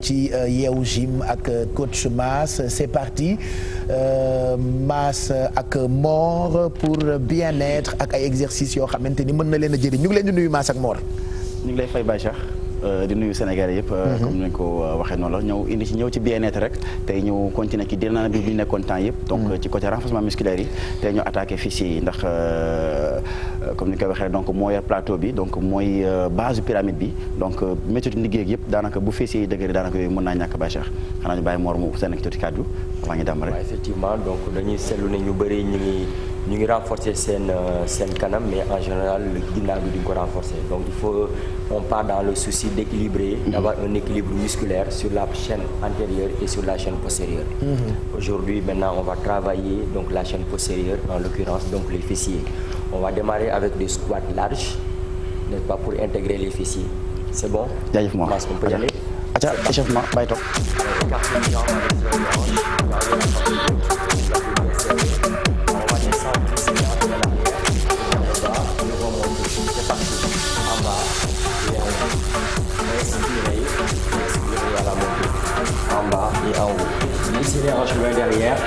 ci Yeewu Gym ak coach Mass c'est parti Mass ak Mor pour bien-être ak ay exercices yoo xamante ni mën na leen a jëriñ ñu ngi leen di nuyu Mass ak Mor. ñu ngi lay fay Baye Cheikh di nuyu Sénégalais yëpp. comme ni ñu ko waxee noonu la ñëw ci bien-être rek tey ñu continuer ci dynamique bi ñu nekkoon temps yëpp. donc ci côté renforcement musculaire yi tey ñu attaqué fessiers yi ndax comme ni ñu koy waxee donc mooy plateau bi donc mooy base pyramide bi donc méthode liggéey yëpp daanaka bu fessiers yi dëgër daanaka yooyu mën naa ñàkk Baye Cheikh xanaa ñu bàyyi Mor mu seen tuuti kàddu avant ñu dem rek. effectivement donc dañuy seetlu ne ñu bëri ñu ngi renforcer seen kanam mais en général le ginnaaw bi duñ ko renforcer donc il faut on part dans le souci d'équilibrer d'avoir un équilibre musculaire sur la chaîne antérieure et sur la chaîne postérieure. Aujourd'hui maintenant on va travailler donc la chaîne postérieure en l'occurrence donc les fessiers. On va démarrer avec des squats larges n'est-ce pas pour intégrer les fessiers. C'est bon? jaajëf Mor on peut y aller. aca échauffement bàyyi toog. En bas et en haut. Laissez les hanches loin derrière.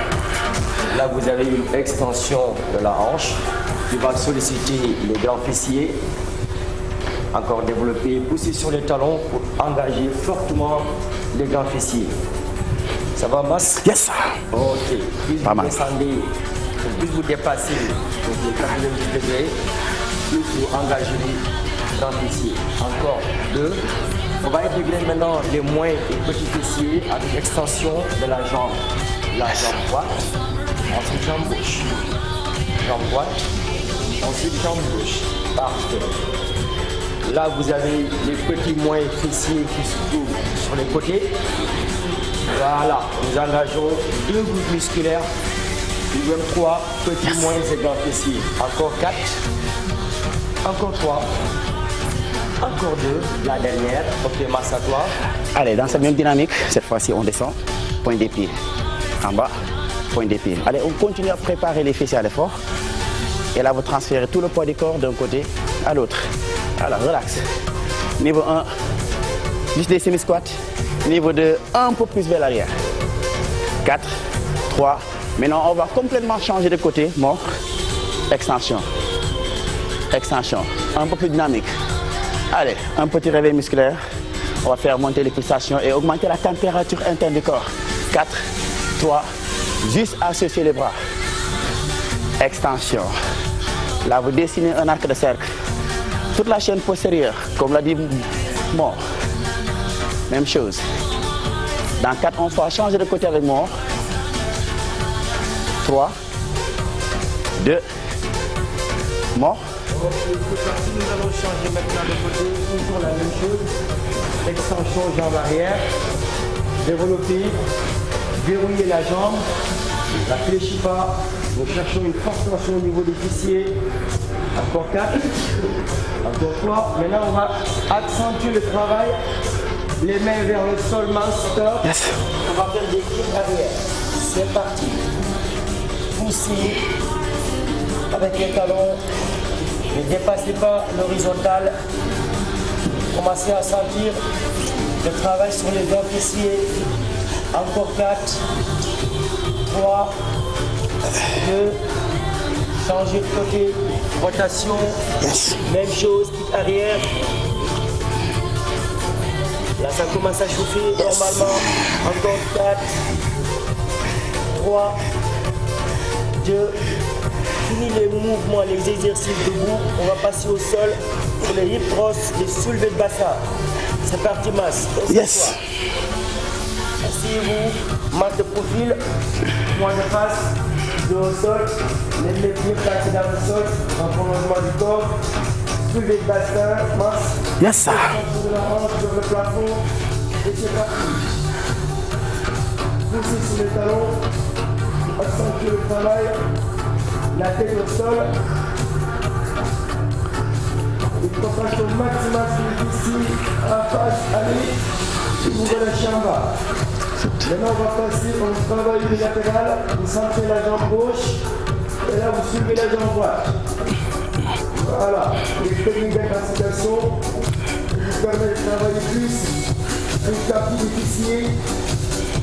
Là, vous avez une extension de la hanche qui va solliciter les grands fessiers. Encore développer, pousser sur les talons pour engager fortement les grands fessiers. Ça va, Mass? Yes. Ok. Plus Pas vous mal. descendez, plus vous dépassez donc les 90 degrés, plus vous engagez les grands fessiers. Encore 2. On va intégrer maintenant les moins et petits fessiers avec extension de la jambe. La jambe droite, ensuite jambe gauche. Jambe droite, ensuite jambe gauche. Parfait. Là, vous avez les petits moins fessiers qui se trouvent sur les côtés. Voilà, nous engageons 2 groupes musculaires. Nous avons 3 petits moins et grands fessiers. Encore 4. Encore 3. Encore 2, la dernière. Ok, Mass à toi. Allez, dans cette même dynamique, cette fois-ci, on descend. Point des pieds. En bas, point des pieds. Allez, on continue à préparer les fessiers à l'effort. Et là, vous transférez tout le poids du corps d'un côté à l'autre. Alors, relax. Niveau 1, juste des semi-squats. Niveau 2, un peu plus vers l'arrière. 4, 3. Maintenant, on va complètement changer de côté. Mort. Extension. Extension. Un peu plus dynamique. Allez, un petit réveil musculaire. On va faire monter les pulsations et augmenter la température interne du corps. 4, 3, juste associer les bras. Extension. Là, vous dessinez un arc de cercle. Toute la chaîne postérieure, comme l'a dit Mor. Même chose. Dans 4, on va changer de côté avec Mor. 3, 2, Mor. Nous allons changer maintenant de côté, toujours la même chose. Extension jambe arrière, développer, verrouiller la jambe, la fléchis pas. Nous cherchons une forte tension au niveau des fessiers. Encore 4, encore 3. Maintenant, on va accentuer le travail. Les mains vers le sol, main stop. Yes. On va faire des griffes arrière. C'est parti. Poussez avec les talons. Ne dépassez pas l'horizontale. Commencez à sentir le travail sur les grands fessiers. Encore 4, 3, 2, changez de côté, rotation, Yes. même chose, kick arrière. Là, ça commence à chauffer normalement. Encore 4, 3, 2, fini les mouvements, les exercices debout. On va passer au sol pour les hip thrusts, les soulevés de bassin. C'est parti, Mass. Yes. Asseyez-vous, marque de profil, point de face, dos au sol, les pieds placés dans le sol, en prolongement du corps, soulevés de bassin, Mass. Yes, sir. De la hanche sur le plafond, et c'est parti. Poussez sur les talons, accentuez le travail. La tête au sol. Une contraction maximale ici, en face, allez, et vous relâchez en bas. Maintenant, on va passer au travail unilatéral. Vous sentez la jambe gauche, et là, vous soulevez la jambe droite. Voilà, les techniques d'incapacitation vous permettent de travailler plus Un tapis de fessier.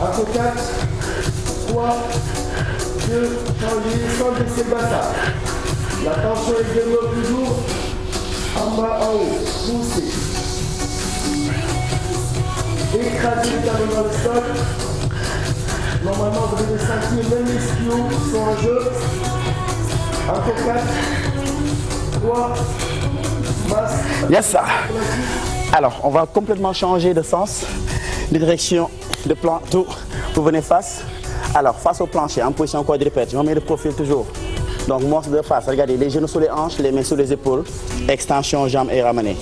Après 4, 3, 2, changer, sans baisser le bassin. La tension est demeure toujours en bas, en haut. Poussez. Écrasez le talon dans le sol. Normalement, vous devez sentir même les ischios qui sont en jeu. Encore 4, 3, masse. Yes, ça. Alors, on va complètement changer de sens, de direction, de plan, tout. Vous venez face. Alors, face au plancher, en position quadrupède. Je mets le profil toujours. Donc, morse de face. Regardez, les genoux sous les hanches, les mains sous les épaules. Extension, jambes et ramenez.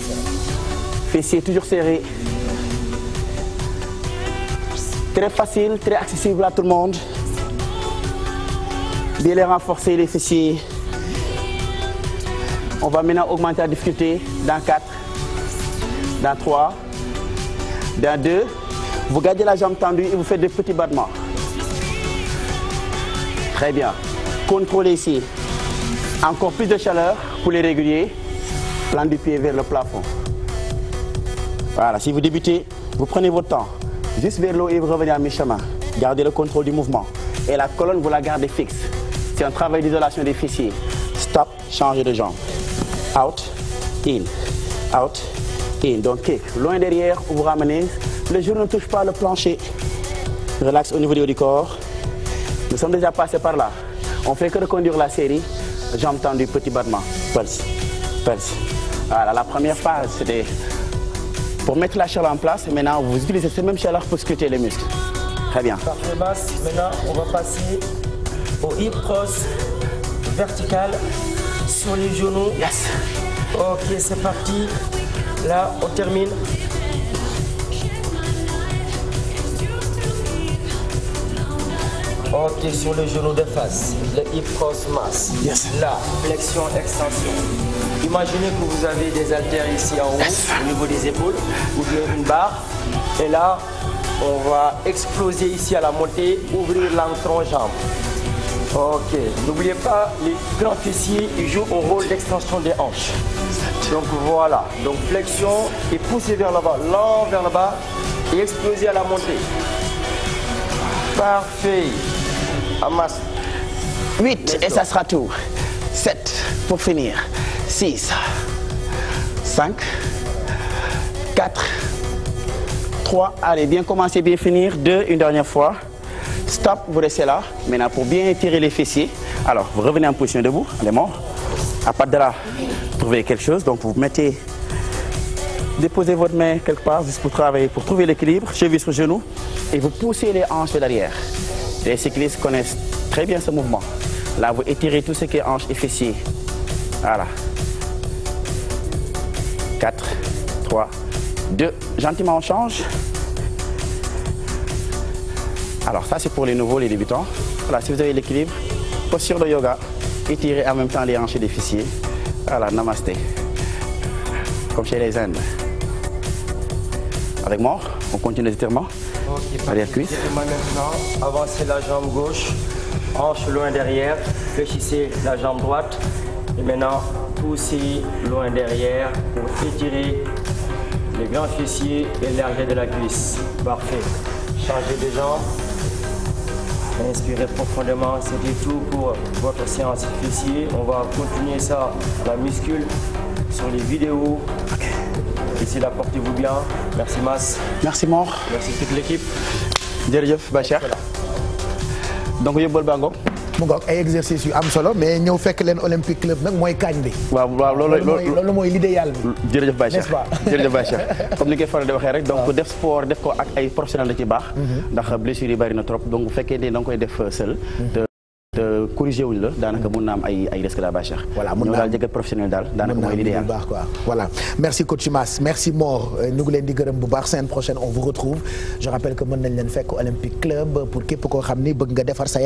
Fessiers toujours serrés. Très facile, très accessible à tout le monde. Bien les renforcer, les fessiers. On va maintenant augmenter la difficulté dans 4, dans 3, dans 2. Vous gardez la jambe tendue et vous faites des petits battements. Très bien. Contrôlez ici. Encore plus de chaleur pour les réguliers. Plan du pied vers le plafond. Voilà, si vous débutez, vous prenez votre temps. Juste vers l'eau et vous revenez à mi-chemin. Gardez le contrôle du mouvement. Et la colonne, vous la gardez fixe. C'est un travail d'isolation des fessiers. Stop, changez de jambe. Out, in, out, in. Donc kick. Loin derrière, vous ramenez. Le genou ne touche pas le plancher. Relax au niveau du haut du corps. Nous sommes déjà passés par là. On fait que reconduire la série. Jambes tendues, petit battement. Pulse, pulse. Voilà, la première phase, c'était pour mettre la chaleur en place. Maintenant, vous utilisez cette même chaleur pour scruter les muscles. Très bien. Parfait, masse. Maintenant, on va passer au hip thrust vertical sur les genoux. Yes. Ok, c'est parti. Là, on termine. Ok, sur le genou de face, le hip thrust masse. Yes. Là, flexion, extension. Imaginez que vous avez des haltères ici en haut, yes, au niveau des épaules, ou bien une barre. Et là, on va exploser ici à la montée, ouvrir l'entron-jambe. Ok, n'oubliez pas, les grands fessiers, ils jouent au rôle d'extension des hanches. Donc voilà, donc flexion et poussez vers le bas, lent vers le bas et exploser à la montée. Parfait. Amasse. 8 et ça sera tout. 7 pour finir. 6, 5, 4, 3. Allez, bien commencer, bien finir. 2, une dernière fois. Stop, vous restez là. Maintenant, pour bien étirer les fessiers, alors vous revenez en position debout, allez mort. À partir de là, trouvez quelque chose. Donc vous mettez, déposez votre main quelque part juste pour travailler, pour trouver l'équilibre, cheville sur genou, et vous poussez les hanches derrière. Les cyclistes connaissent très bien ce mouvement. Là, vous étirez tout ce qui est hanches et fessiers. Voilà. 4, 3, 2. Gentiment, on change. Alors ça, c'est pour les nouveaux, les débutants. Voilà, si vous avez l'équilibre, posture de yoga, étirez en même temps les hanches et les fessiers. Voilà, namasté. Comme chez les Indes. Avec moi, on continue les étirements. Ok, arrière cuisse. Maintenant, avancez la jambe gauche, hanche loin derrière, fléchissez la jambe droite. Et maintenant, poussez loin derrière pour étirer les grands fessiers et l'arrière de la cuisse. Parfait. Changez de jambe. Inspirez profondément, c'était tout pour votre séance fessier. On va continuer ça à la muscule sur les vidéos. Ici là, portez-vous bien. Merci Mas. Merci Mor. Merci toute l'équipe. Jërëjëf Bachar. Donc yóbbal baa ngoog. mu ngoog ay exercice yu am solo mais ñëw fekk leen Olympique Club nag mooy kañ bi. waaw loolu mooy l'idéal bi. jërëjëf Bachar, n'est-ce pas jërëjëf Bachar. Comme ni koy faral di waxee rek donc def sport def ko ak ay professionnels da ci baax. ndax blessures yi bari na trop donc bu fekkee ne da nga koy def seul. te corrigé wuñ la daanaka mun na am ay risques daal Bachar. voilà mun ñëw naa daal jege professionnel daal daanaka mooy l'idéal. baax quoi voilà merci coach Mass merci Mor ñu ngi leen di gërëm bu baax semaine prochaine on vous retrouve je rappelle que mën nañ leen fekk Olympique Club pour képp koo xam ni bëgg nga defar sa